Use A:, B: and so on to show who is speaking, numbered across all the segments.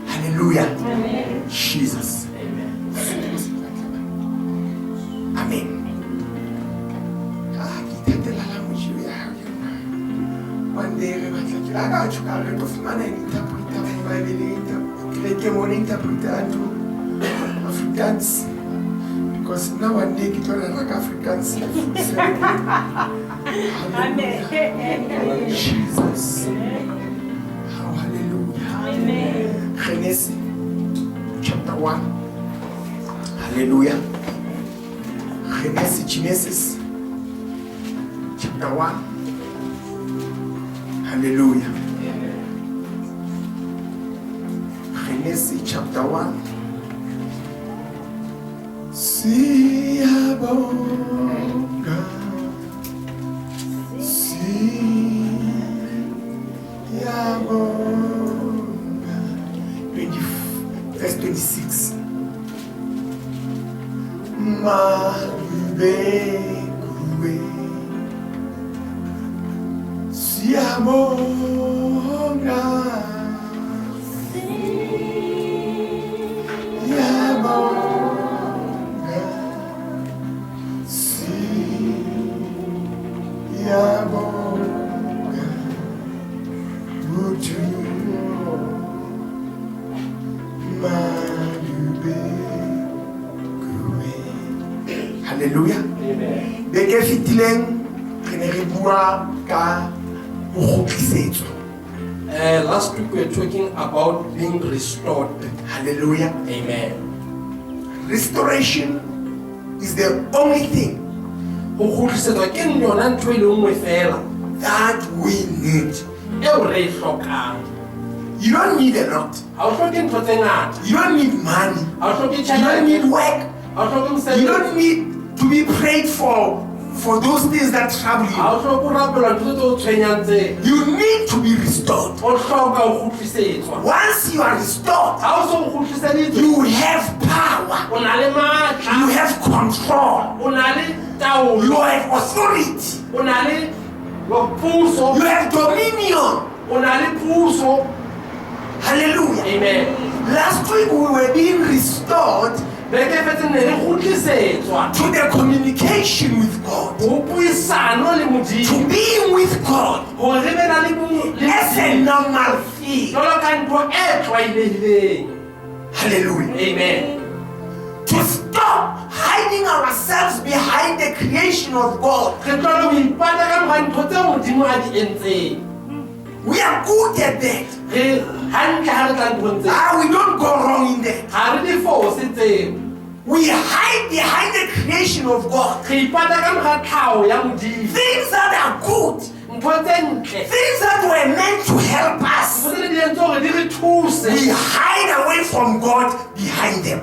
A: Hallelujah. Jesus. Amen. One day, I got you Africans. Because now one day, it's like Africans. Amen. Jesus. Hallelujah. Genesis chapter 1. Hallelujah. Genesis chapter 1. Hallelujah. Genesis chapter 1. Siyabonga. Siyabonga. Verse 26. Malubekwe Siyabonga Siyabonga Siyabonga Utu Hallelujah.
B: Amen.
A: Beke fitileng bua ka
B: last week we were talking about being restored.
A: Hallelujah.
B: Amen.
A: Restoration is the only thing that we need. You don't need a lot. You don't need money. You don't need work. You don't need to be prayed for those things that trouble you. You need to be restored. Once you are restored, you have power. You have control. You have authority. You have dominion. Hallelujah.
B: Amen.
A: Last week we were being restored to the communication with God, to being with God as a normal thing. Hallelujah.
B: Amen.
A: To stop hiding ourselves behind the creation of God. We are good at that. We don't go wrong in that. We hide behind the creation of God. Things that are good, things that were meant to help us, we hide away from God behind them.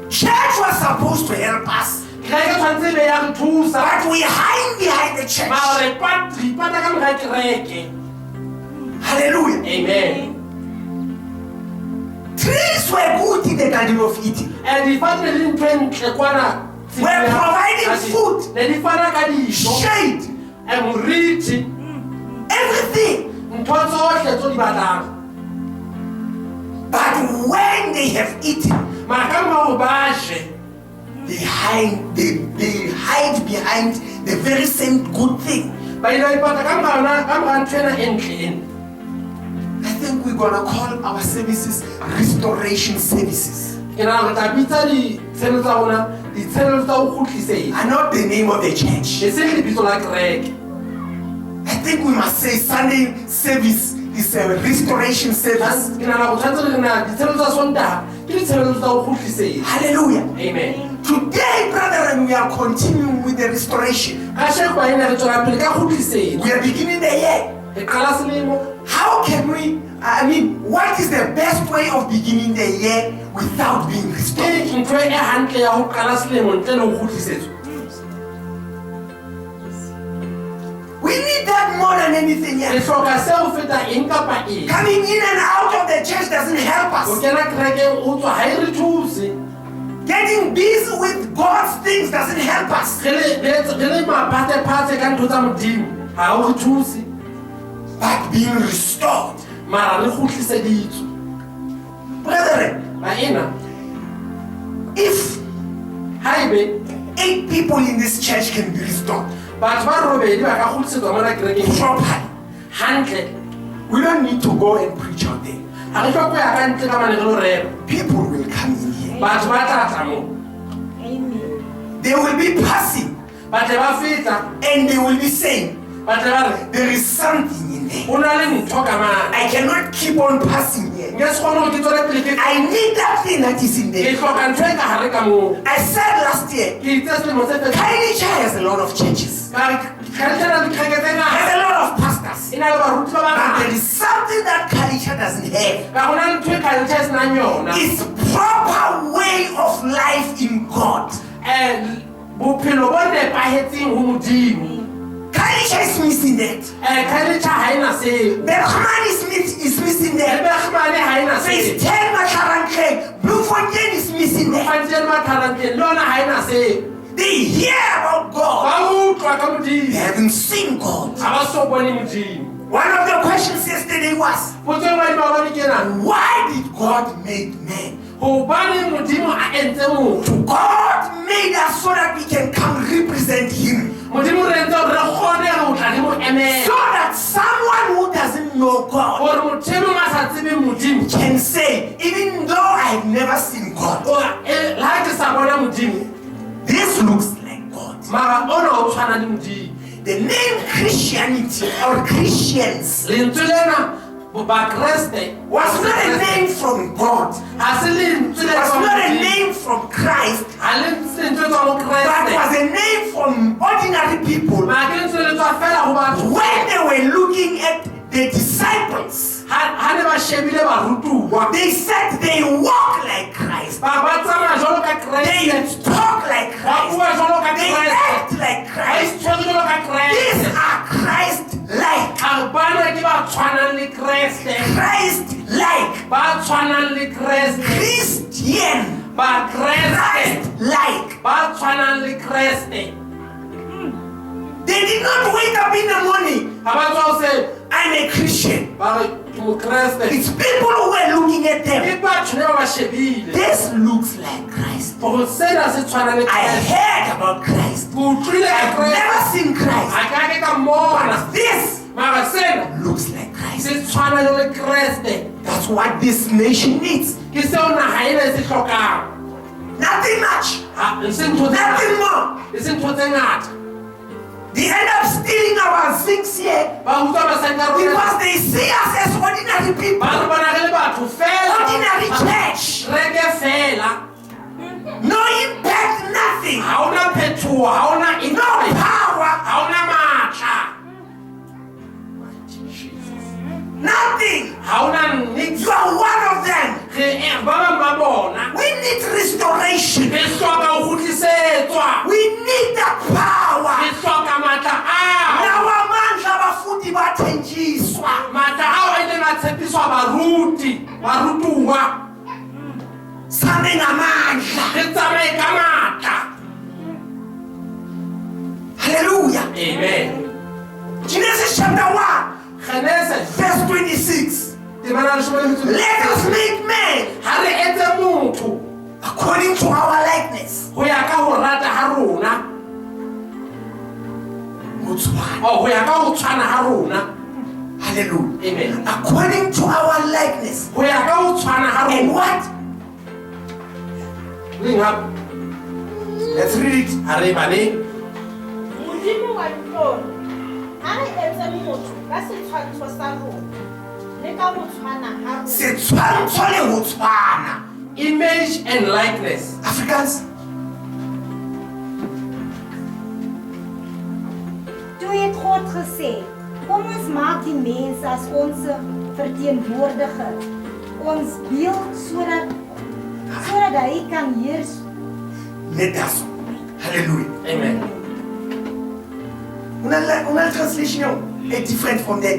A: Church was supposed to help us, but we hide behind the church. Hallelujah.
B: Amen.
A: Trees were good in the Garden of Eden. We're providing food, shade, everything. But when they have eaten, they hide behind the very same good thing. I think we're gonna call our services restoration services. Are not the name of the church. I think we must say Sunday service is a restoration service. Hallelujah.
B: Amen.
A: Today, brethren, we are continuing with the restoration. We are beginning the year. How can we, what is the best way of beginning the year without being restored? We need that more than anything else. Coming in and out of the church doesn't help us. Getting busy with God's things doesn't help us. But being restored. Brethren, if 8 people in this church can be restored properly, we don't need to go and preach out there. People will come in here. They will be passing, and they will be saying, there is something in there. I cannot keep on passing here. I need that thing that is in there. I said last year, Kailicha has a lot of churches. Has a lot of pastors. But there is something that Kailicha doesn't have. It's proper way of life in God. Kailicha is missing that. Bergman is missing that. Phase 10 Makaranke, Blue Fontaine is missing that. They hear about God. They haven't seen God. One of the questions yesterday was, why did God make man? God made us so that we can come represent Him. So that someone who doesn't know God can say, even though I have never seen God, this looks like God. The name Christianity or Christians was not a name from God. Was not a name from Christ. But was a name from ordinary people. When they were looking at the disciples, they said they walk like Christ. They talk like Christ. They act like Christ. These are Christ-like. Christ-like. Christian. Christ-like. They did not wake up in the morning. I'm a Christian. It's people who were looking at them. This looks like Christ. I heard about Christ. I've never seen Christ. But this looks like Christ. That's what this nation needs. Nothing much. Nothing more. They end up stealing our things here because they see us as ordinary people. Ordinary church. No impact, nothing. No power. Nothing. You are one of them. We need restoration. We need the power. Hallelujah.
B: Amen.
A: Genesis chapter 1. Verse 26. Let us make man according to our likeness. Hallelujah.
B: Amen.
A: According to our likeness. And what? Let's read it.
B: Image and likeness.
A: Africans,
C: God gesê, kom ons maak die mens as ons verteenwoordiger, ons beeld sodat hy kan heers.
A: Let us. Hallelujah.
B: Amen.
A: Una translation different from that.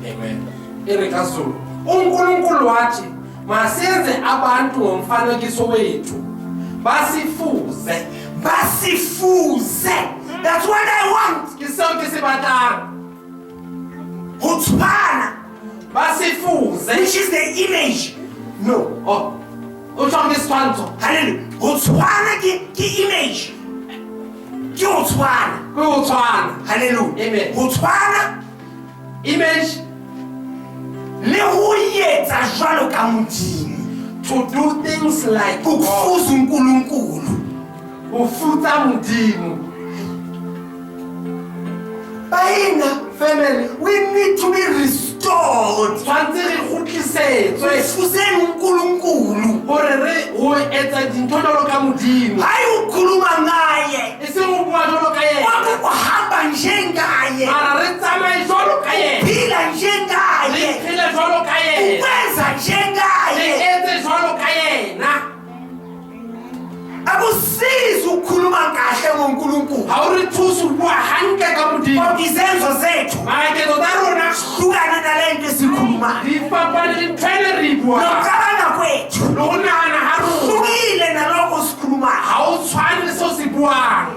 B: Amen. Irikazulu. uNkulunkulu wathi masenze abantu ngomfanekiso wethu basifuze.
A: That's what I want.
B: Kisonke sibatanga.
A: Utwana.
B: Basifuze.
A: Which is the image. No.
B: Oh. Uthonke isitwanzo.
A: Hallelujah. Utwana ki image. Ki utwana.
B: Utwana.
A: Hallelujah.
B: Amen.
A: Utwana
B: image
A: le ho yetsa jwalo ka modimo.
B: To do things like
A: ukufuza uNkulunkulu.
B: Ufuta modimo.
A: Baina
B: family,
A: we need to be restored.
B: Tshwantse re kgutlisetswe.
A: Refuseng uNkulunkulu.
B: Hore re ho etsa dintho jwalo ka modimo.
A: Hayi ukhuluma ngaye.
B: E seng o bua jwalo ka yena.
A: Wakuhamba njengaye.
B: Mara re tsamaye jwalo ka yena.
A: Phila njengaye.
B: Re phele jwalo ka yena.
A: Ukwenza
B: Re
A: njengaye.
B: etse jwalo ka yena.
A: Akusizi ukukhuluma kahle ngoNkulunkulu.
B: Ha o re thusa ho bua hantle ka modimo.
A: Izenzo zethu
B: Maketo tsa rona
A: hlukana nalento esikhulumayo.
B: di fapane le ntho e re bua.
A: Nokucabanga kwethu
B: Le ho nahana ha rona
A: hlukile nalokho sikhulumayo.
B: ha o tshwane le seo se buang.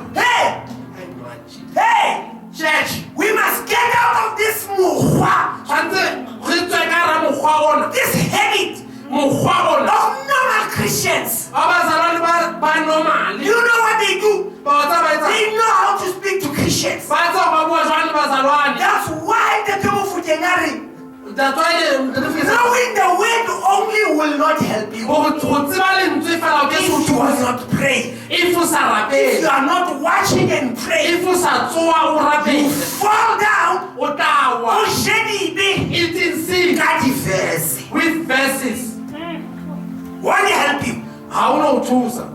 A: Hey, church, we must get out of this mukwa,
B: Tshwantse re tswe ka hara mokgwa ona.
A: this habit
B: Mokgwa ona
A: of normal Christians.
B: ba bazalwane ba normal.
A: You know what they do?
B: Ba tsa ba etsa.
A: They know how to speak to Christians.
B: Ba tsa ba bua jwang le bazalwane.
A: That's why the people futenari
B: That's why
A: knowing the word only will not help you.
B: go tseba lentswe fela o ke se
A: If you
B: o
A: are
B: thusa.
A: not praying,
B: If o sa
A: if
B: rapele,
A: you are not watching and praying,
B: if o sa tsoa o
A: you
B: rapele,
A: fall down.
B: o tla wa.
A: It's
B: It's in
A: verse.
B: with verses.
A: Won't help you.
B: Ha o no thusa.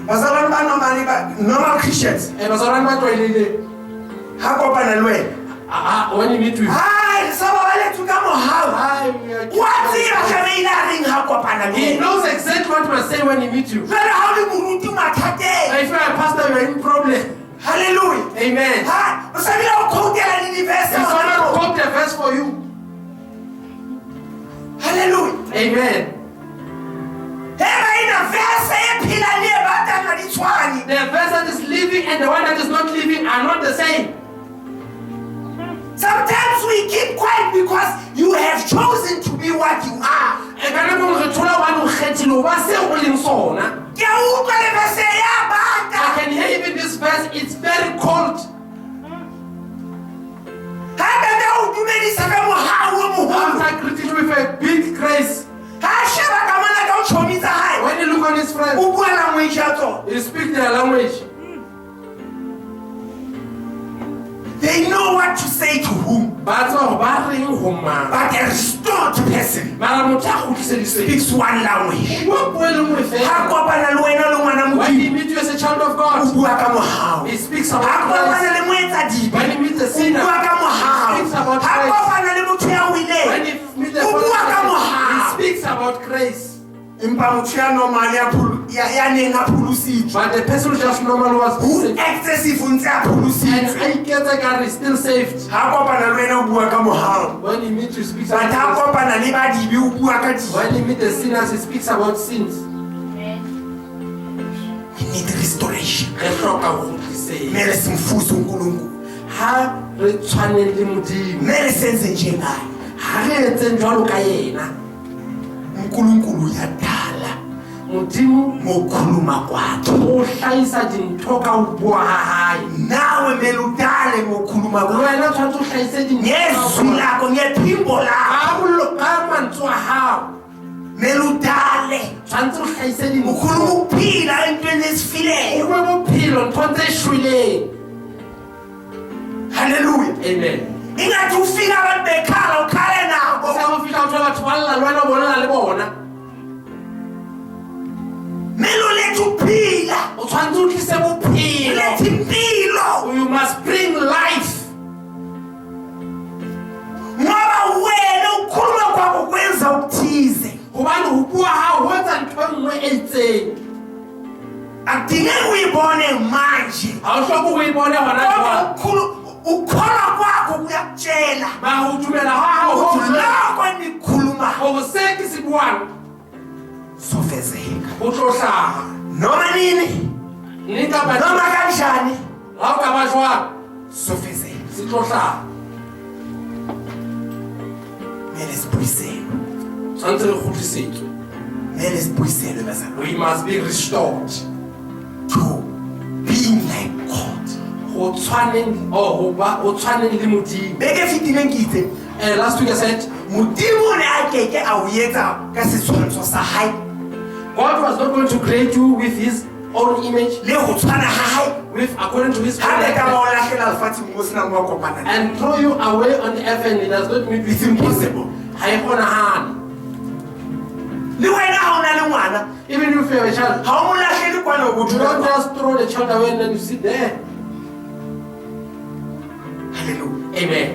A: Bazalwane ba normal Christians.
B: Bazalwane ba tlwaelehileng.
A: Ha kopana le wena.
B: When you meet with
A: Hai, saba wale tuka mohau. What is it ha kopana le
B: he
A: wena?
B: knows exactly what must say when he meets you.
A: Jwale ha o le moruti mathateng.
B: If you are a pastor, you are in problem.
A: Hallelujah.
B: Amen.
A: Ha, o sabila o quote-ela le di-verse
B: He's
A: mona
B: gonna
A: mo.
B: quote the verse for you.
A: Hallelujah.
B: Amen.
A: Heba ina verse e phela le e batang ha di tshwane.
B: The verse that is living and the one that is not living are not the same.
A: Sometimes we keep quiet because you have chosen to be what you are.
B: E ka nako re thola wa no kgethile o ba se o leng sona.
A: Ke a utlwa le verse ya
B: I
A: bata.
B: can hear even this verse, it's very cold.
A: Ha bebe o dumedisa ka mohau o moholo.
B: After greeting you with a big grace,
A: Ha sheba ka mona ka o chomi tsa hae.
B: when you look on his friends,
A: O bua language ya tsona.
B: he speaks their language.
A: They know what to say to whom.
B: Ba tswa ba reng ho mang.
A: But a restored person
B: Mara motho a kgutliseditsweng.
A: speaks one language.
B: Bua puo e le nngwe
A: Ha
B: fela.
A: kopana le wena le ngwana
B: When
A: modimo,
B: he meets you as a child of
A: o
B: God,
A: bua ka mohau.
B: he speaks
A: Ha
B: about Christ.
A: kopana le moetsadibe,
B: When he meets the
A: o
B: sinner,
A: bua ka
B: he
A: mohau.
B: speaks about
A: Ha
B: Christ.
A: kopana le motho ya wileng,
B: When he meets the
A: o bua ka
B: father, he
A: mohau.
B: speaks about grace.
A: Empa motho ya normal ya neng a pholositswe.
B: But the person who just normal was
A: Who
B: saved.
A: acts as if o ntse a
B: And
A: pholositswe.
B: I get the guy is still saved.
A: Ha kopana le wena o bua ka mohau.
B: When he meets you, he speaks
A: But
B: about
A: ha
B: grace.
A: kopana le badibe o bua ka di.
B: When he meets the sinners, he speaks about sins.
A: We need restoration.
B: Re hloka ho kgutlisetsa.
A: Mele simfuse uNkulunkulu.
B: Ha re tshwaneng le Modimo.
A: Mele senze njengaye.
B: Ha re etseng jwalo ka yena.
A: uNkulunkulu uyadala
B: Modimo
A: ngokukhuluma kwakhe.
B: o hlahisa dintho ka ho bua ha hae.
A: Nawe mele udale ngokukhuluma kwakhe.
B: Wena tshwantse o hlahise dintho
A: Ngezwi lakho, ngephimbo lakho.
B: ka mantswe a hao.
A: Mele udale
B: Tshwantse o hlahise dintho.
A: ukhuluma ukuphila entweni
B: O
A: ezifileyo.
B: bue bophelo nthong tse shweleng.
A: Hallelujah.
B: Amen.
A: Ingathi ufika abantu bekhala ukhale nabo.
B: Sa go fihla o thola batho ba lla le wena o bolela le bona.
A: Mele ulethe ukuphila.
B: O tshwantse o tlise bophelo.
A: Ulethe impilo.
B: You must bring life. saying.
A: Akudingeki uyibone manje.
B: Awuhlobo ukuyibona wona
A: Kodwa ukholwa kwakho kuyakutshela.
B: Mahudumela hawo
A: Lokho enikhuluma
B: okuseki sibwana
A: sofezeka.
B: utlohlaha
A: Noma nini?
B: nikaba
A: Noma kanjani?
B: awukabashwa
A: Sofezeka.
B: sitlohlaha
A: Mele sibuyisele.
B: tshwantse re kgutlisetswe.
A: Mele sibuyisele bazalwane.
B: We must be restored
A: To being like God.
B: go tshwaneng go tshwaneng le Modimo.
A: Beke fitileng ke itse
B: Last week I said
A: Modimo ne a keke a o etsa ka setshwantsho sa hae
B: God was not going to create you with his own image,
A: le go tshwana ha hae
B: with according to his
A: ha le ka
B: own
A: ba o lahlela lefatsheng mo sena mo a kopana
B: and throw you away on the earth, and it does not meet with
A: It's impossible.
B: Ha e kgonahale.
A: le wena ha o na le ngwana
B: Even if you have a child,
A: ha o mo lahlele kwana o
B: do not
A: botho
B: just throw the child away and then you sit there.
A: haleluya
B: Amen.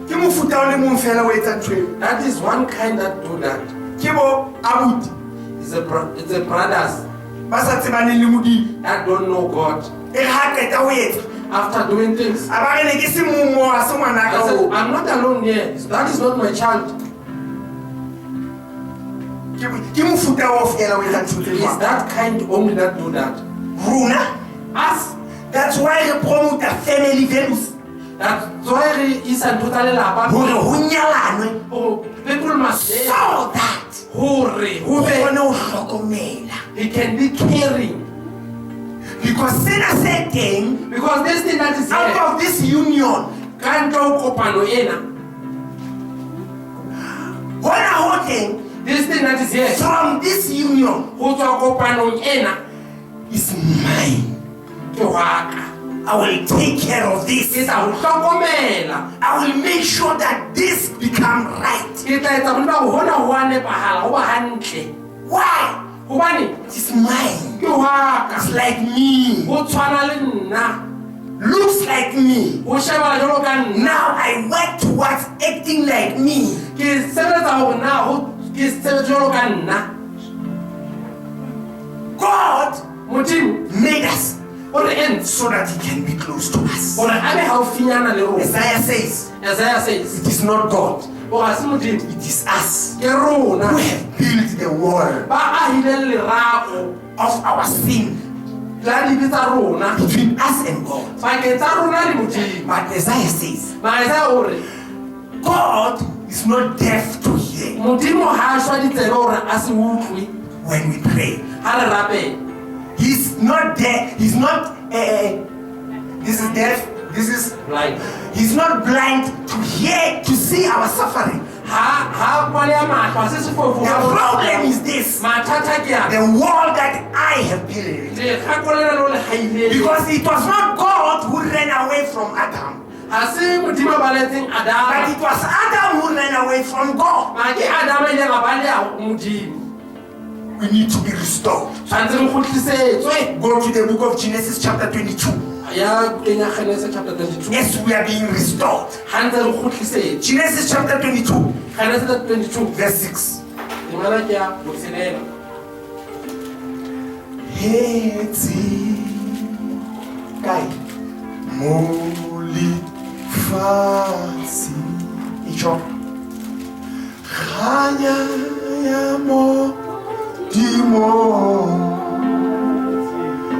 A: ke mofuta o le mong fela o etsa ntho eo
B: That is one kind that do that.
A: ke bo abuti
B: It's the brothers
A: ba sa tsebaneng le modimo
B: that don't know God.
A: e re ha qeta o etsa
B: After doing things,
A: a ba re ne ke se momo a se ngwana
B: I
A: ka
B: said,
A: o
B: I'm not alone here. That is not my child.
A: ke mofuta o fela o etsa ntho tse
B: It's
A: jwalo
B: that kind only that do that.
A: rona
B: Us.
A: that's why re promote family values
B: That's why re isa ntho tsa lelapa.
A: hore ho nyalanwe
B: Oh, people must say
A: so that
B: hore
A: o kgone ho hlokomela
B: he can be caring,
A: because sena se teng
B: because this thing that is
A: out
B: here
A: of this union
B: ka ntle ho kopano ena,
A: hona ho teng
B: this thing that is here
A: from this union
B: ho tswa kopanong ena
A: is mine.
B: ke wa ka.
A: I will take care of
B: Ke
A: this.
B: tla ho hlokomela.
A: I will make sure that this become right.
B: Ke tla etsa hore ho hona ho a nepahala ho ba hantle.
A: Why?
B: Hobane
A: It is mine.
B: ke wa ka.
A: It's like me.
B: Ho tshwana le nna.
A: Looks like me.
B: Ho shebala jwalo ka nna.
A: Now I work towards acting like me.
B: Ke sebetsa hore na ho ke sebetsa jwalo ka nna.
A: God
B: Modimo
A: made us
B: o re entse
A: so that He can be close to us.
B: hore a be haufinyana le rona.
A: Isaiah says,
B: Isaiah says,
A: it is not God,
B: o ga se Modimo,
A: it is us
B: ke rona
A: who have built the wall
B: ba ahileng lerapo
A: of our sin
B: la dibe tsa rona
A: between us and God.
B: pakeng tsa rona le Modimo.
A: But Isaiah says,
B: Mara Isaiah o re
A: God is not deaf to hear
B: Modimo ha shwa ditsebe hore a se utlwe
A: when we pray.
B: ha re rapela.
A: He's not deaf. He's not. This is deaf. This is.
B: Blind.
A: He's not blind to hear, to see our suffering.
B: Ha kwale ya mahlo a se sefofu.
A: The problem is this:
B: Mathata ke a
A: the wall that I have built.
B: le kgakolela lo le haileng.
A: Because it was not God who ran away from Adam,
B: Ha se Modimo a baletseng
A: but
B: Adama.
A: it was Adam who ran away from God.
B: Ma ke Adama ile ga balea Modimo.
A: We need to be restored.
B: Tshwantse re kgutlisetswe.
A: Go to the book of Genesis, chapter 22.
B: Ya kenya Genesis chapter 22.
A: Yes, we are being restored.
B: Ha ntse re kgutlisetswe.
A: Genesis chapter 22,
B: Genesis 22
A: verse 6.
B: ngwana ke ya botshelela.
A: Hetsi kai moli fasi icho khanya ya mo dimo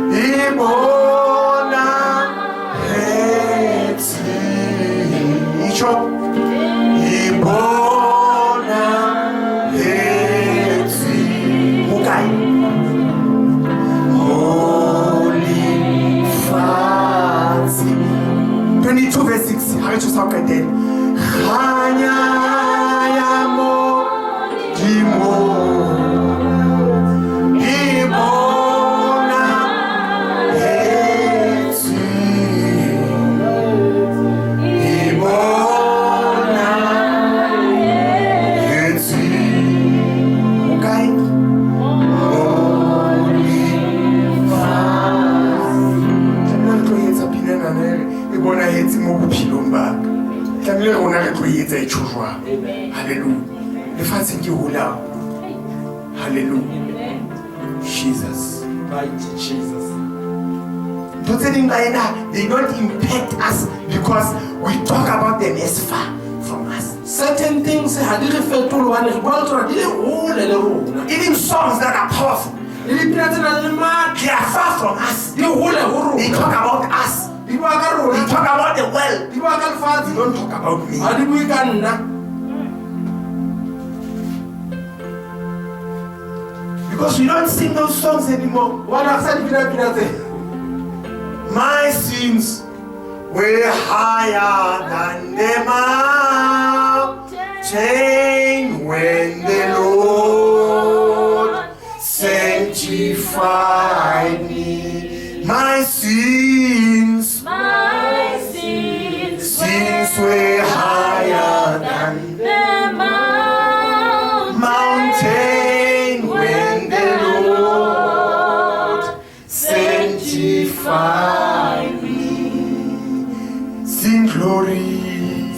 A: ibona hetsi icho ibona hetsi mukai 22 verse 6. How to talk again? Khanya ya mo dimo ibona hetsi ibona hetsi okay bona hetsi mo bophelong ba tlamehile rona re tlo etsa e tshojwa haleluya lefatsheng ke hola Hallelujah. Jesus.
B: Mighty Jesus.
A: They don't impact us because we talk about them as far from us.
B: Certain things even
A: songs that are powerful, they are far from us. They talk about us. They talk about the world. They don't talk about me. Because we don't sing those songs anymore. My sins were higher than the mountain when the Lord sanctified me. My sins were higher than the mountain when the Lord sanctified me. Sing glory.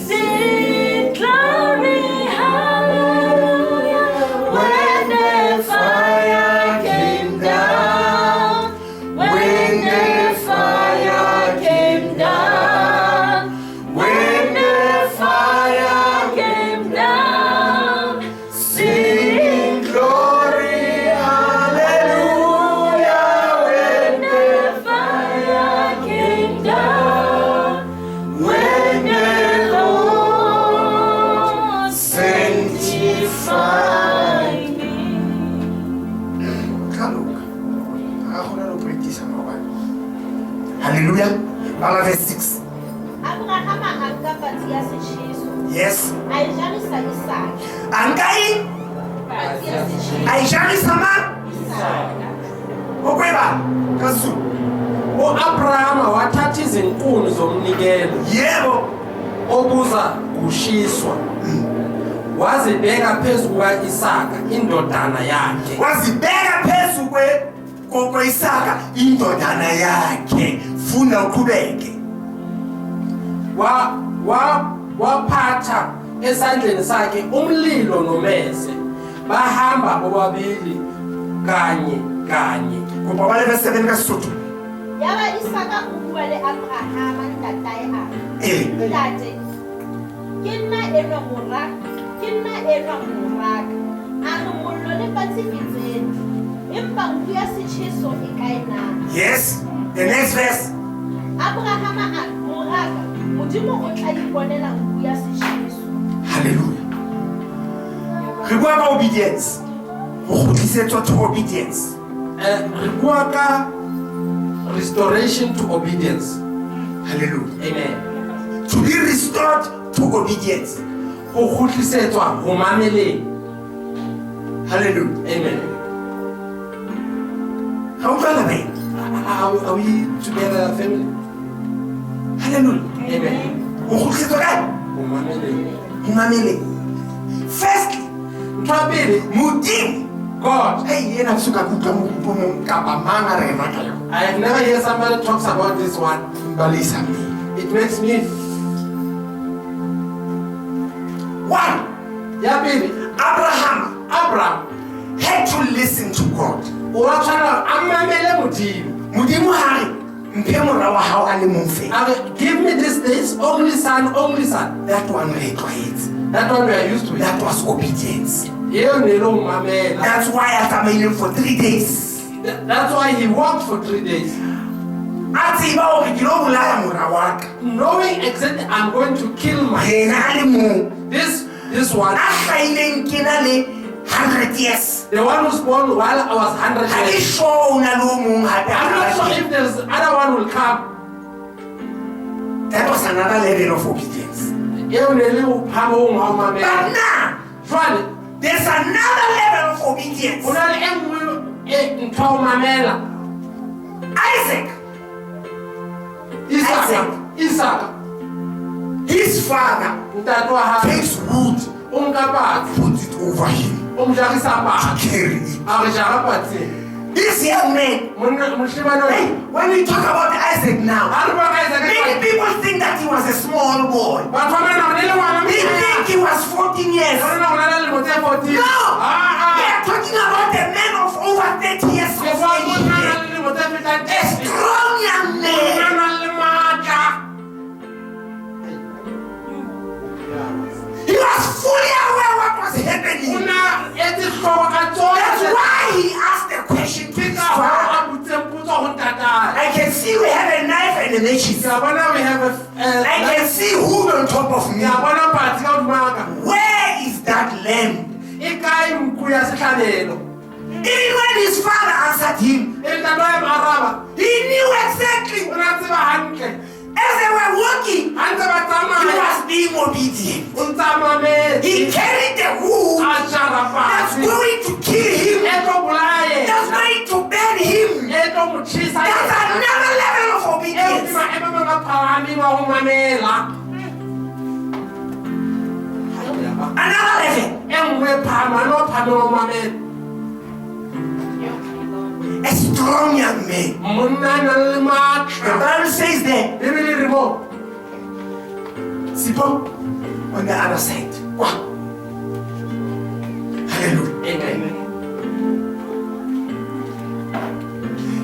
D: Sing glory, hallelujah. When the fire came down, when the fire came down, when the fire came down,
A: Sing glory, hallelujah.
D: when the fire came down, when the Lord sanctified me.
A: Hallelujah. Verse 6.
C: Abraham akapatia sishiso.
A: Yes.
C: Aijalisa Isaka.
A: Angai.
C: Patia sishiso.
A: Aijalisa ma. Okweba. Kasu.
B: Abraham wathatha izinkuni zomnikelo
A: Yebo.
B: obuza kushiswa wazibeka phezu kuka-Isaka indodana yakhe.
A: Wazibeka phezu kwe-Isaka indodana yakhe. Funa uqhubeke.
B: Waphatha esandleni sakhe umlilo nomese, bahamba bobabili kanye kanye.
A: Kupabale verse 7 kaSotho.
C: Yaba Isaka ubuwa le Abrahama ntatae a. Ntate. Ke nna enwa moraka. A re mollo le patsi fitseng. Empa nku ya setsheso e kae na?
A: Yes. The next verse.
C: Abrahama a moraka. Modimo o tla iponela nku ya setsheso.
A: Hallelujah. Re bua ka obedience. Go kgutlisetswa to obedience.
B: Re bua ka restoration to obedience.
A: Hallelujah.
B: Amen.
A: To be restored to obedience.
B: Go kgutlisetswa ho mameleng.
A: Hallelujah.
B: Amen.
A: How can I
B: Are we together, family?
A: Hallelujah.
B: Amen.
A: Go kgutlisetswa kae?
B: Ho mameleng.
A: Ho mameleng. Firstly,
B: Ntho ya pele,
A: Modimo.
B: God.
A: Hey, yena suka kutlwa mo kapa manga re maka yo.
B: I have never heard somebody talks about this one.
A: Balisa me.
B: It makes me.
A: One,
B: Ya pele,
A: Abraham
B: Abraham
A: had to listen to God.
B: o wa tshwana a mamele Modimo.
A: Modimo ha re mphe mora wa hao a le mong fela.
B: A re, give me this only son, only son.
A: That one re tlwaetse.
B: That one we are used to it.
A: That was obedience.
B: Eo ne lo mamela.
A: That's why I tsamaile for 3 days.
B: That's why he walked for 3 days.
A: A tseba hore ke lo bolaya mora wa ka.
B: Knowing exactly I'm going to kill my
A: Yena a le mong.
B: this one,
A: A hlahileng ke na le 100 years.
B: the one who's born while I was 100
A: Ha ke
B: years.
A: sure o na le o mong hape.
B: I'm not sure if there's other one will come.
A: That was another level of obedience.
B: Eo ne le phamong wa ho
A: But
B: mamela.
A: now,
B: Jwale,
A: there's another level of obedience.
B: ho na le e nngwe ntho ya ho mamela.
A: Isaac,
B: Isaka,
A: his father,
B: ntate wa hae,
A: takes wood,
B: o nka patsi,
A: puts it over him,
B: o mo jarisa patsi,
A: carry it.
B: a re jara patsing.
A: This young man,
B: Moshemane
A: hey, when we talk about Isaac now,
B: ha re bua ka Isaac,
A: many people think that he was a small boy.
B: batho ba bana ne le ngwana
A: They think he was 14 years.
B: Ba rona ho na le dilemo tse 14.
A: No!
B: Ah,
A: They are talking about a and the matches.
B: We have
A: I can see who's on top of me. Where is that lamb? Even when his father answered him, he knew exactly. As they were walking, he was being obedient. He carried the wood that's going to kill him, that's going to burn him. That's another level of obedience. Another level. A strong young man. The Bible says that. Sipo on the other side. Wow. Hallelujah. Amen.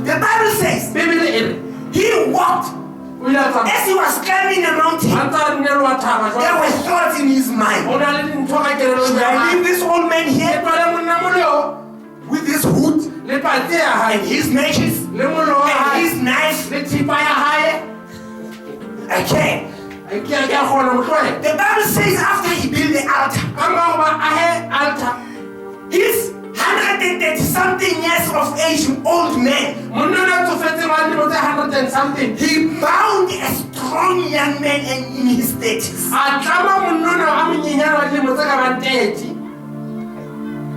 A: The Bible says he walked as he was climbing the mountain. There were thoughts in his mind. Should I leave this old man here with this hood and his matches and his knife? I can't. The Bible says after he built the altar, his 130-something years of age, old man, he bound a strong young man in his 30s.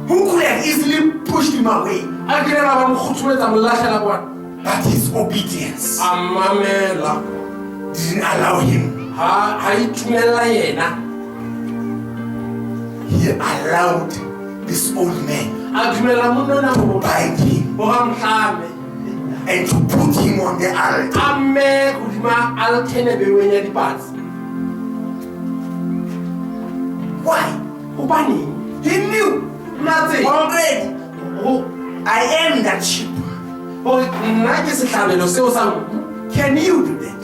A: Who could have easily pushed him away? But his obedience didn't allow him. He allowed this old man to bind him and to put him on the altar. Why? He knew already. I am that sheep. Can you do that?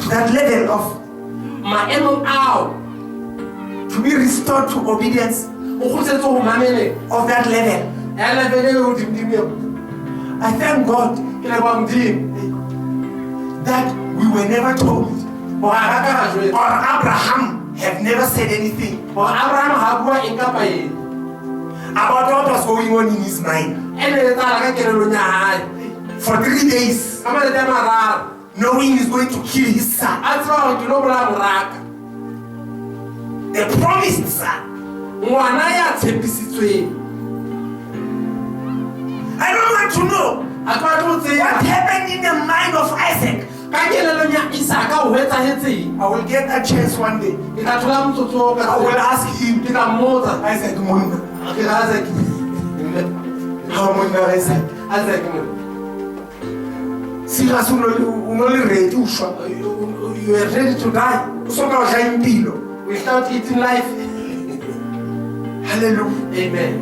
A: That level of to be restored to obedience of that level. I thank God that we were never told, or Abraham have never said anything about what was going on in his mind. For 3 days, knowing he's going to kill his son, the promised son. I don't want to know what happened in the mind of Isaac. I will get a chance one day. I will ask him, Isaac, how Isaac? Serious, you are ready to die without eating life. Hallelujah. Amen.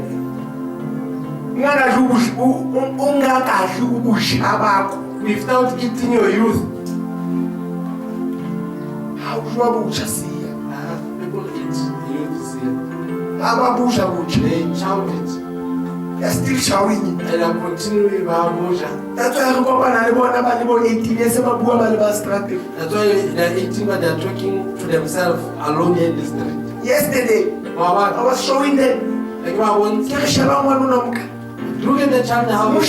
A: Without eating your youth. How do people eat youth here? They shout it. They are still shouting it. And I'm continuing with. That's why I'm 18 years. That's why they're 18, but they're talking to themselves alone in the street. Yesterday, I was showing them. Look at the child how look,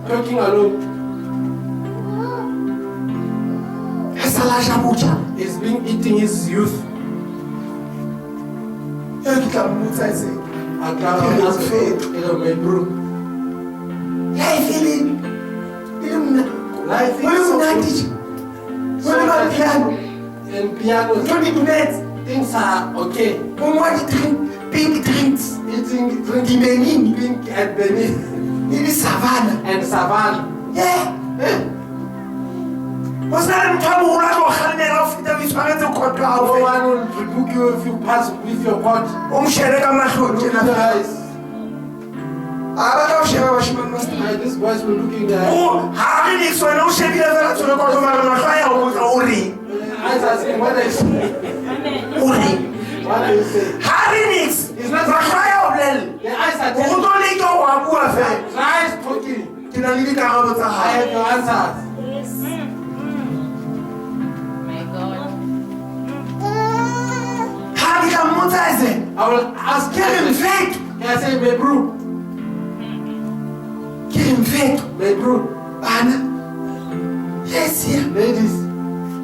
A: talking alone. He's been eating his youth. I can't ask my bro. Life is so and piano. Things are okay. Pink drinks. Drinking pink and Benin. In savannah. And savannah. Yeah. Was that a trouble? No one will rebuke you if you pass with your pot. These boys were looking there. I was asking, what are you saying? What are you saying? It's not the eyes are talking. Ke na le dikarabo tsa
B: I
A: hao.
B: have your answers.
D: Yes. My God.
A: Ha ke tla mmotsa e se,
B: I will ask
A: ke re
B: you.
A: mfetho,
B: I say, my bro,
A: ke re mfetho.
B: my bro,
A: Bana, yes ya,
B: ladies,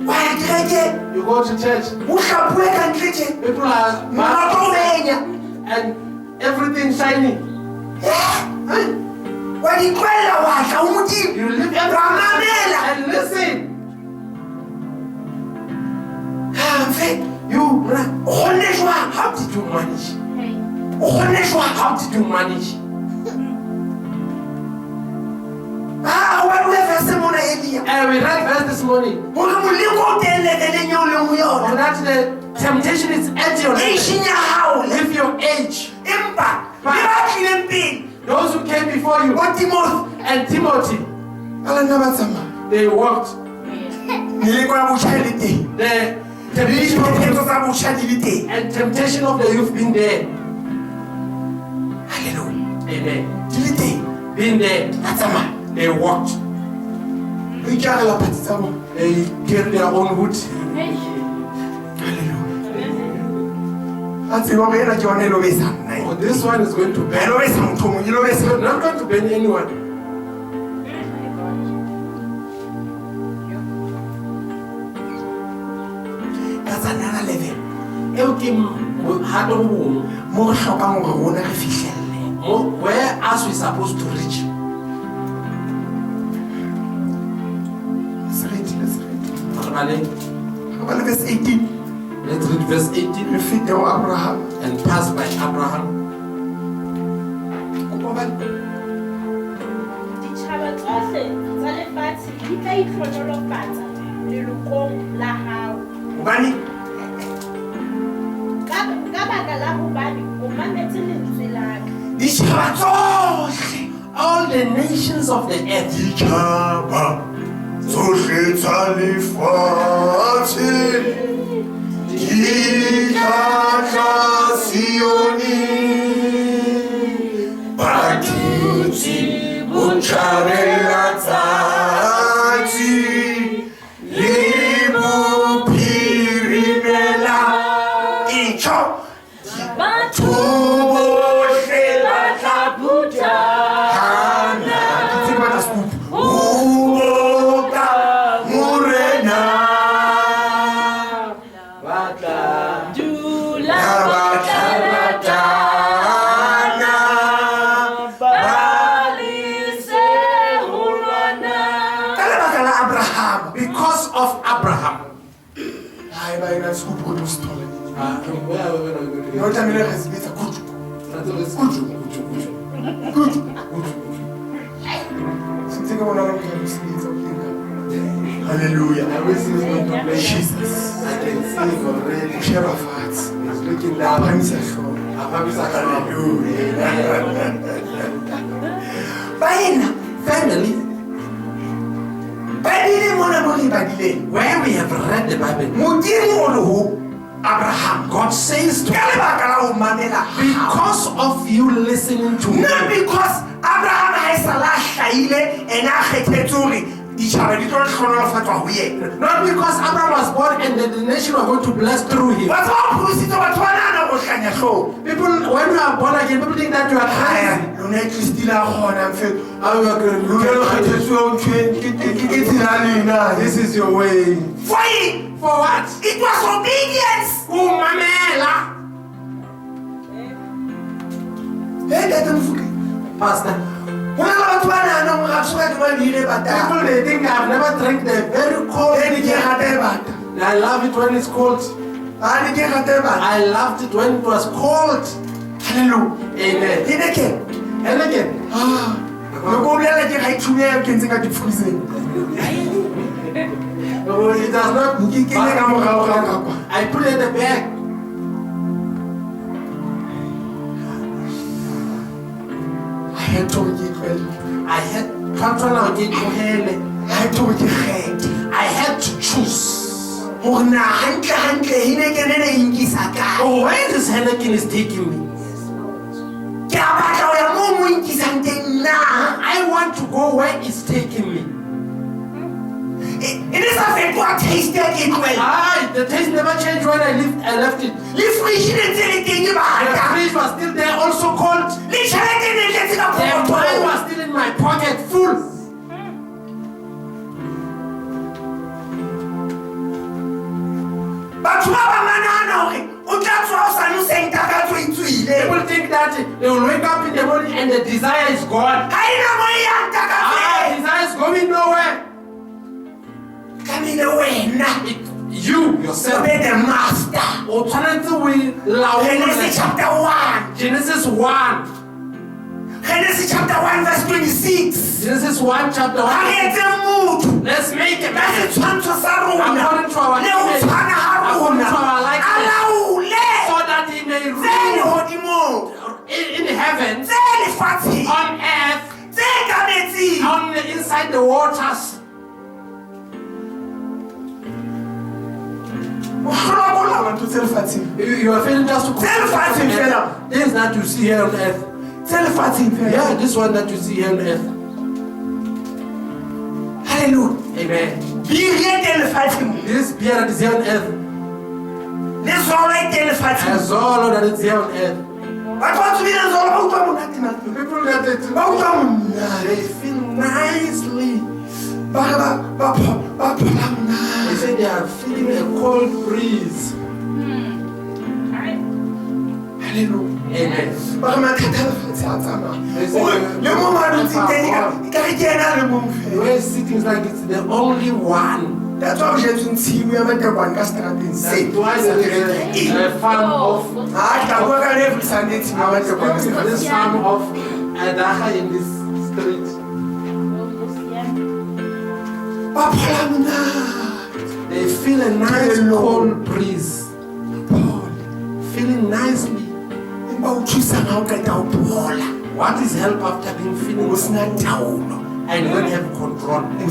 A: wa ya kereke,
B: you go to church.
A: o hlapue ka ntle tje.
B: People are
A: Mmato o benya.
B: and everything shiny.
A: Wa di tlohella wa tla ho Modimo.
B: You live
A: Wa mamela.
B: and listen.
A: Ha mfetho, o kgonne jwang?
B: How did you manage?
A: O kgonne jwang?
B: How did you manage?
A: Wa bua verse mona Elia.
B: And we read verse this morning.
A: Hore moleko o teng leveleng eo o leng ho
B: For
A: yona.
B: that the temptation is at your
A: E
B: level.
A: ya hao le.
B: With your age.
A: Empa, le ba tlileng pele.
B: Those who came before you
A: Bo Timothy.
B: and Timothy,
A: Ala nna ba tsamaya.
B: they walked.
A: Meleko ya botjha e le teng.
B: The
A: Le
B: temptation of
A: diphephetso
B: youth
A: tsa botjha di le teng.
B: and temptation of the youth being there.
A: Hallelujah.
B: Amen.
A: Di le teng.
B: Being there,
A: Ba tsamaya.
B: they walked.
A: Ba ikarela phatsi tsa bona.
B: They carried their own wood.
A: Hallelujah. A tseba hore ena ke yona e lo besa nna.
B: Oh, this one is going to
A: Ha e
B: burn.
A: lo besa motho o mong, e lo besa.
B: It's not going to burn anyone.
A: Ka tsa nana level.
B: Eo ke hard on bong.
A: Mo re hlokang hore rona re fihlelle.
B: Where else we supposed to reach?
A: Let's read.
B: Re ba le-
A: Re ba le verse 18.
B: Let's read verse 18
A: Re fete ho Abraham.
B: and pass by Abraham.
A: Kopa ba
E: Ditjhaba tsohle tsa lefatshe di tla itlhonolofatsa lelokong la hao
A: hobane
E: ka baka la hobane o mametse lentswe la ka.
A: ditjhaba tsohle.
B: All the nations of the earth,
A: Ditjhaba tsohle tsa lefatshe di tla Sione. Ba dutse botjhabela tsatsi le bophirimela. Itsho
D: Batho
A: bohle ba tla
D: butana.
A: Uboka Murena
D: Dula
A: Abatanatana
D: balise hulwana.
A: Ka lebaka la Abraham.
B: because of Abraham.
A: Hai ba ina scoop go to store.
B: Where are we going to
A: No tlamehile re se bitsa kutu. Sentse ke bona re ke se bitsa kutu. Hallelujah.
B: Everything is going to play.
A: Jesus.
B: I can see it already.
A: Sheba fatshe.
B: It's looking
A: La
B: down.
A: phamisa hlooho. Baena,
B: Family,
A: Bibele mona mo re badileng.
B: where we have read the Bible,
A: Modimo o re ho Abraham.
B: God says to
A: Ka lebaka la ho mamela hao.
B: because of you listening to me,
A: Not because Abraham ha e sala hlahile ena a kgethetse hore ditjhaba di tlo hlonolofatswa ho yena.
B: not because Abraham was born and the nation were going to bless through him.
A: Batho ba phositse batho ba nahana ho hlanya hlooho.
B: People, when you are born again, people think that you are
A: Aya,
B: crazy.
A: lona e Kristile a kgona mfetho. Lona le kgethetswe ho ntho ke tsela ya lena.
B: This is your way.
A: For it,
B: For what?
A: it was obedience.
B: Umamela.
A: Hey, Ntate Mofokeng.
B: Pastor,
A: Ho na le batho ba nahanang hore ha se ka di ba di ile batang.
B: people they think I've never drank the very cold.
A: Ke ke rata e bata.
B: I love it when it's cold.
A: Ba ke rata e bata.
B: I loved it when it was cold.
A: Hallelujah.
B: Amen.
A: Ke ne ke.
B: And again,
A: Loko o bolela ke ga e thunya e kentseng ka di-freezing.
B: it does not.
A: Ke kenye ka morao ga ka kwa.
B: I put it in the bag.
A: I had to ke tlwele.
B: I had control of it.
A: I had to ke kgethe.
B: I had to choose.
A: Hore na hantle e ne ke nene e nkisa kae.
B: Oh, where this Henneken is taking me.
A: Ke a batla ho ya moo mo nkisang teng na.
B: I I want to go where it's taking me.
A: It is a fact what taste that
B: The taste never changed when I left it. The fridge was still there, also cold. The money was still in my pocket, full. People think that they will wake up in the morning and the desire is gone. Desire is going nowhere. You yourself.
A: The master. Genesis chapter 1.
B: Genesis 1.
A: Genesis chapter 1 verse 26.
B: Genesis 1 chapter 1. Let's make it. According to our image, according to our likeness, so that he may rule in heaven, on earth, on the inside the waters. You are failing just to things that you see here on earth. Yeah, this one that you see here on earth.
A: Hallelujah.
B: Amen.
A: This
B: This beer that is here on earth,
A: all right
B: as all that is here on earth. People that they feel nicely. They say they are feeling a cold breeze.
A: Hallelujah.
B: Amen. The way sitting is like it's the only one.
A: That's why j'ai une team we met one castrating
B: That's
A: say.
B: why there is a farm of this farm of Adaha in this street. They feel a nice cold breeze. Feeling nicely. What is help after being feeling? And you don't have control. You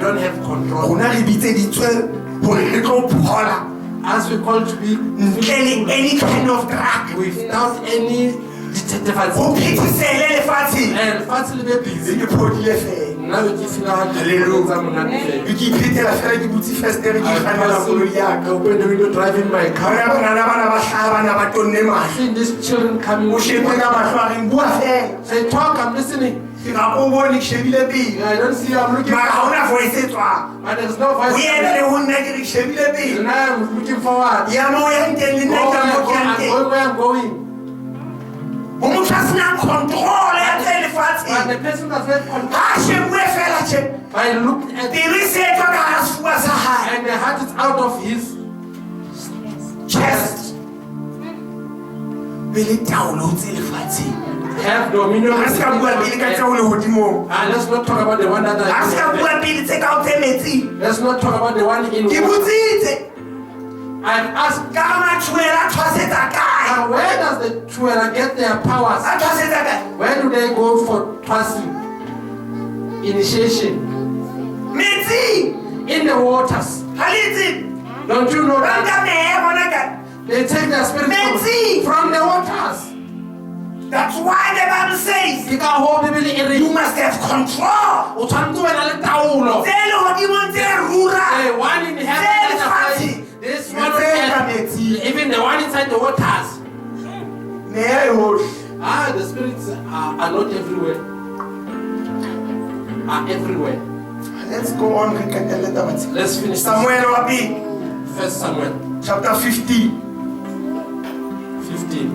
B: don't have control. As we call to be
A: any kind of drug
B: without any detective. And fatally be busy. Now you feel like open the window driving my car. I see these children coming. Say, talk, I'm listening. I don't see you, I'm looking but there's no voice. And I'm looking forward. Where I'm going. But the person does not control. I looked at and the heart is out of his chest. Have dominion. Let's not talk about the one that let's not talk about the one in I've asked where does the Tuela get their powers? Where do they go for trusting? Initiation. In the waters. Don't you know that? They take their spirit from the waters.
A: That's why the Bible says you must have control.
B: One in heaven, this one on earth, even the one inside the waters. The spirits are not everywhere. Are everywhere.
A: Let's go on.
B: Let's finish. First Samuel.
A: Chapter 15.
B: 15.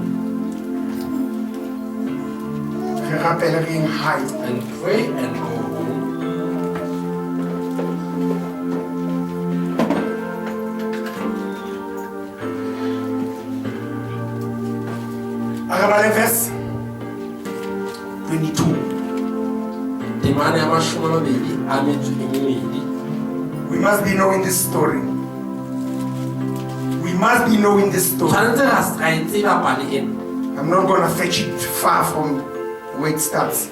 B: And pray and go home.
A: Verse 22. We must be knowing this story. We must be knowing this story. I'm not going to fetch it far from where it starts.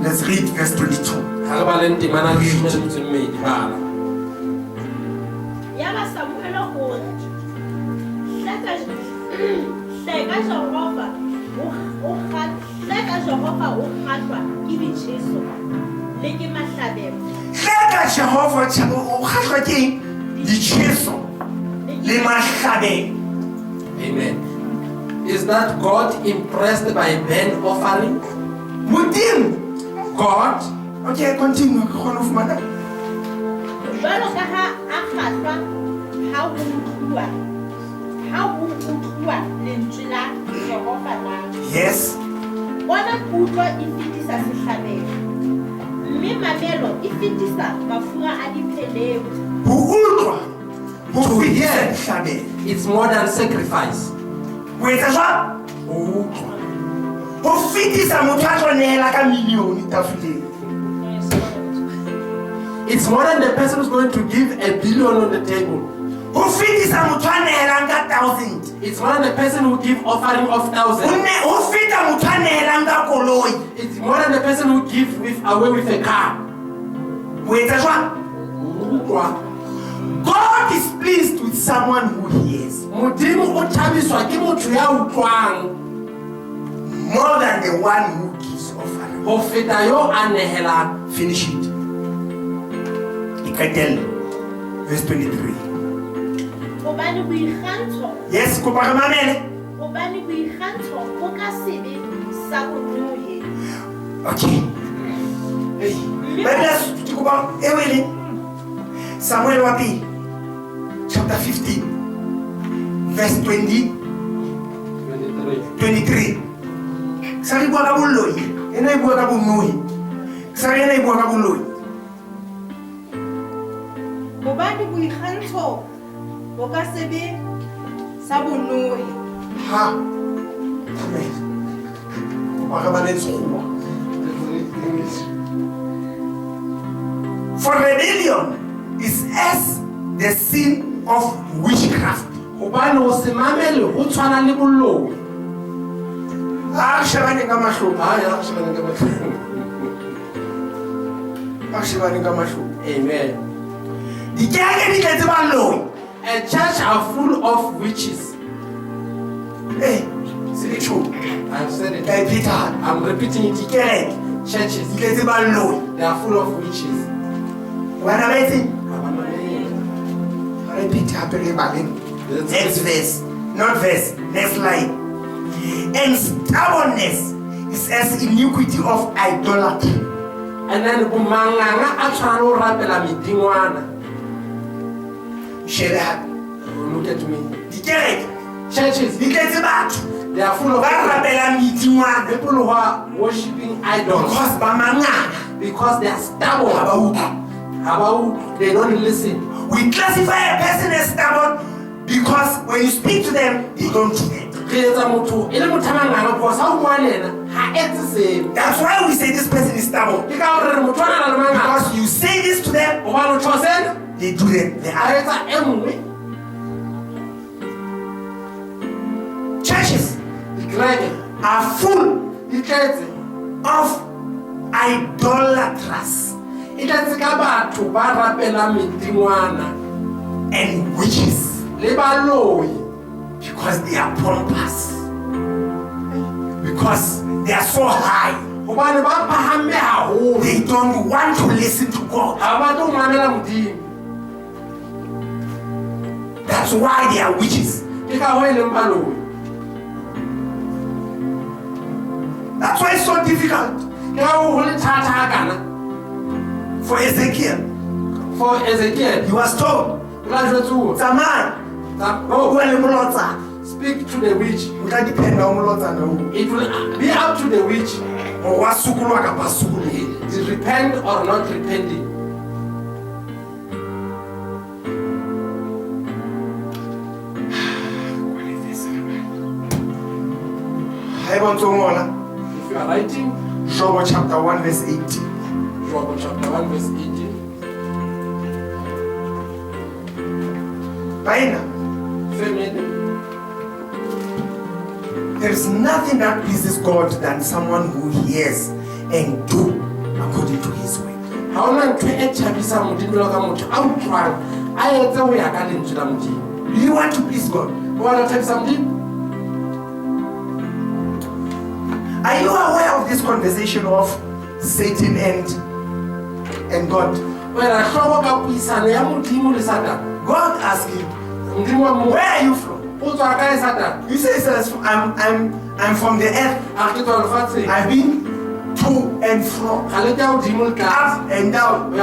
A: Let's read verse 22.
E: Hleka Jehova Jehova o kgahlwa ke ditjheso le ke mahlabelo
B: Hleka Jehova o kgahlwa ke ditjheso le mahlabelo.
A: Amen. Is that God impressed by burnt offering?
B: Modimo.
A: God,
B: Okay, continue. Ke kgone ho fumana.
E: jwalo ka ha a kgahlwa ha ho utluwa lentswe la Jehova na
B: Yes.
E: bona kutlwa e fetisa sehlabelo mme mamelo e fetisa mafura a dipheleu
B: Ho utlwa. Ho
A: To
B: fetisa
A: hear.
B: dihlabelo.
A: it's more than sacrifice.
B: Ho etsa jwang? Ho utlwa. Ho fetisa motho a tlo nehela ka milione tafoleng.
A: It's more than the person who's going to give $1 billion on the table.
B: Ho fetisa motho a nehelang ka 1,000.
A: It's more than the person who give offering of 1,000.
B: Ho feta motho a nehelang ka koloi.
A: It's more than the person who give away with a car.
B: Ho etsa jwang? God is pleased with someone who hears
A: Modimo o thabiswa ke motho ya utlwang
B: more than the one who gives offering.
A: ho feta yo a nehelang.
B: Finish it. Ikatele. Verse 23.
E: hobane boikgantsho
B: Yes, kopa re mamele.
E: hobane boikgantsho bo ka sebe sa bonohe
B: Okay. Hey. Biblia tukuba ewele. Samuel wapi? Chapter 15. Verse 23. Sari bua ka boloi. Ena e bua ka bonohi. Sari ena e bua ka boloi.
C: Hobane boikgantsho bo ka sebe sa bonohi.
B: Ha. Amen. Kopa re bale tsoa. For rebellion is as the sin of witchcraft.
A: Hobane ho se mamele ho tshwana le boloi.
B: Ha shebane ka mahlo.
A: Ya shebana ka batho.
B: Ha shebane ka mahlo.
A: Amen.
B: Dikereke di tletse baloi.
A: A church are full of witches.
B: Eh, se le true.
A: I've said it.
B: Ka iphetha.
A: I'm repeating it.
B: Dikereke
A: Churches,
B: di tletse baloi.
A: they are full of witches.
B: Wana betse? Re iphetha hape re baleng. Next verse. Not verse. Next line. And stubbornness is as iniquity of idolatry.
A: And then bumanganga a tshwana le ho rapela medingwana.
B: Shebe hape.
A: Look at me.
B: Dikereke
A: Churches,
B: di tletse batho.
A: they are full of
B: Ba rapela medingwana.
A: people who are worshiping idols
B: Because ba manganga.
A: because they are
B: Ha
A: stubborn.
B: ba utlwe.
A: They don't listen.
B: We classify a person as stubborn because when you speak to them, they don't do it.
A: Re etsa motho e le motho a manganga because ha o bua le ena ha etse seo.
B: That's why we say this person is stubborn.
A: Ke ka hore re motho a nang le manganga
B: Because you say this to them,
A: hobane o tjho sena
B: they do it. They
A: a
B: are.
A: etsa e nngwe.
B: Churches
A: Dikereke
B: are full
A: di tletse
B: of idolaters
A: e tletse ka batho ba rapela medingwana
B: and witches
A: le baloi
B: because they are pompous. Because they are so high.
A: hobane ba phahame haholo.
B: They don't want to listen to God.
A: Ha ba tlo mamela modimo.
B: That's why they are witches.
A: Ke ka ho e leng baloi.
B: That's why it's so difficult
A: Ke ka ho le thata hakana
B: for Ezekiel.
A: for Ezekiel.
B: He was told,
A: La jwetsuwa.
B: Tsamaya,
A: Oh,
B: bua le molotsa.
A: speak to the witch.
B: O tla dependa ho molotsana oo.
A: It will be up to the witch
B: Or wa sukulwa kapa sukule.
A: to repent or not repenting.
B: Ha e bontse o ngola.
A: If you are writing,
B: Job chapter 1 verse 18.
A: Job chapter 1 verse 18.
B: Baina,
A: Feminine.
B: there is nothing that pleases God than someone who hears and do according to his way.
A: Ha ona ntho e thabisang modimo ka motho a utlwang a etse ho ya ka lentswe la modimo.
B: Do you want to please God?
A: O batla ho thabisa modimo?
B: Are you aware of this conversation of Satan and God? God asked him, where are you from? He says, I'm from the earth. I've been to and fro, up and down.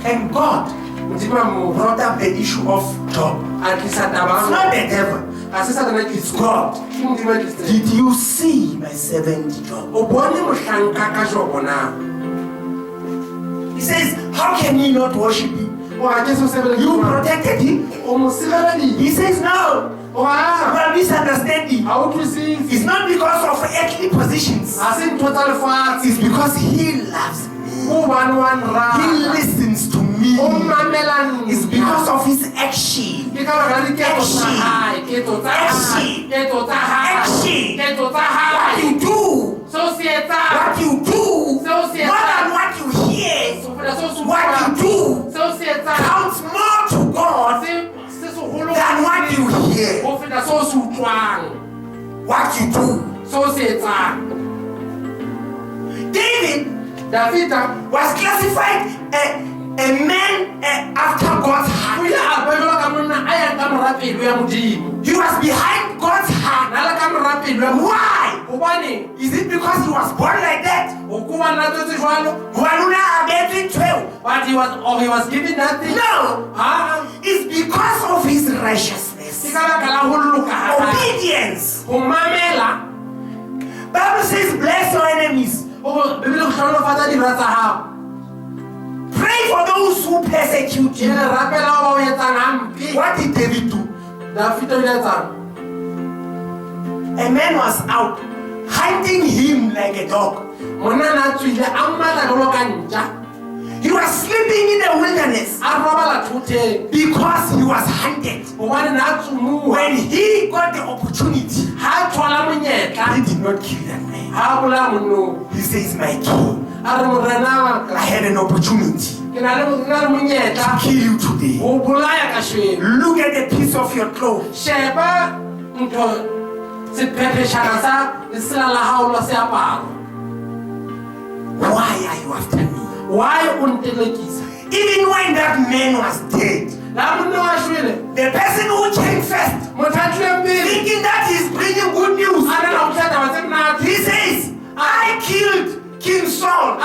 B: And God brought up the issue of Job. It's not the devil, it's God. Did you see my servant Job? He says, how can he not worship you? You protected him. He says, no. You are misunderstanding. It's not because of earthly positions. It's because he loves me. He listens to me. It's because of his action. What you do. What you do. More than what you hear. What you do counts more to God than what you hear. What you do. David was classified a man after God's heart. He was behind God's heart. Why? Is it because he was born like that?
A: He was given nothing.
B: No. It's because of his righteousness. Obedience. Bible says, bless your enemies. Pray for those who persecute you. What did David do? A man was out hunting him like a dog. He was sleeping in the wilderness because he was hunted. When he got the opportunity, he did not kill that man. He says, my king, I had an opportunity to kill you today. Look at the piece of your clothes. Why are you after me? Even when that man was dead, the person who came first, thinking that he's bringing good news, he says, I killed King Saul.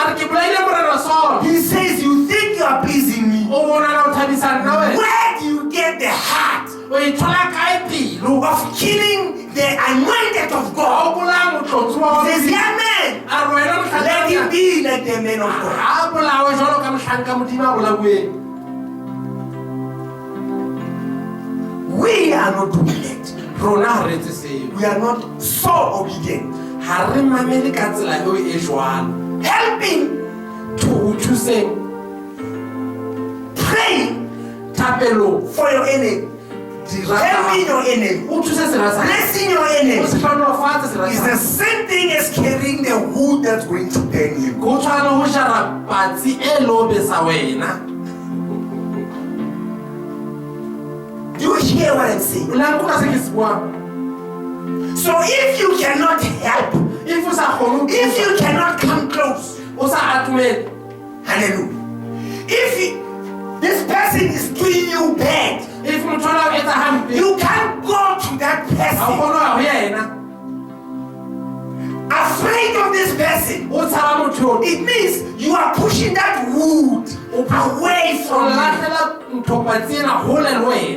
B: He says, you think you are pleasing me? Where do you get the heart of killing the anointed of God? He says, young man, let him be like the man of God. We are not doing it. We are not so obedient. Helping to say, praying for your enemy. Helping your enemy. Blessing your enemy is the same thing as carrying the wood that's going to burn you. Do you hear what I'm saying? So if you cannot help, if you cannot come close, hallelujah. If this person is doing you bad, you can't go to that person afraid of this person. It means you are pushing that wood away from him.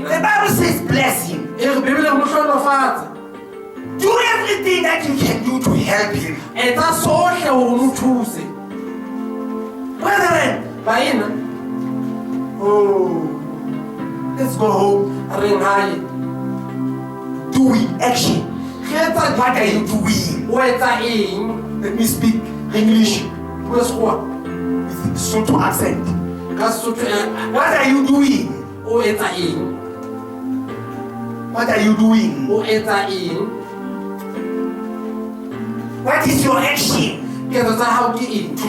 B: The Bible says bless him. Do everything that you can do to help him. Brethren, let's go home. Doing action. What are you doing? Let me speak English with Soto accent. What are you doing? What are you doing? What is your action? To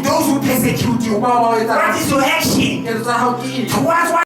B: those who persecute you, what is your action? Towards what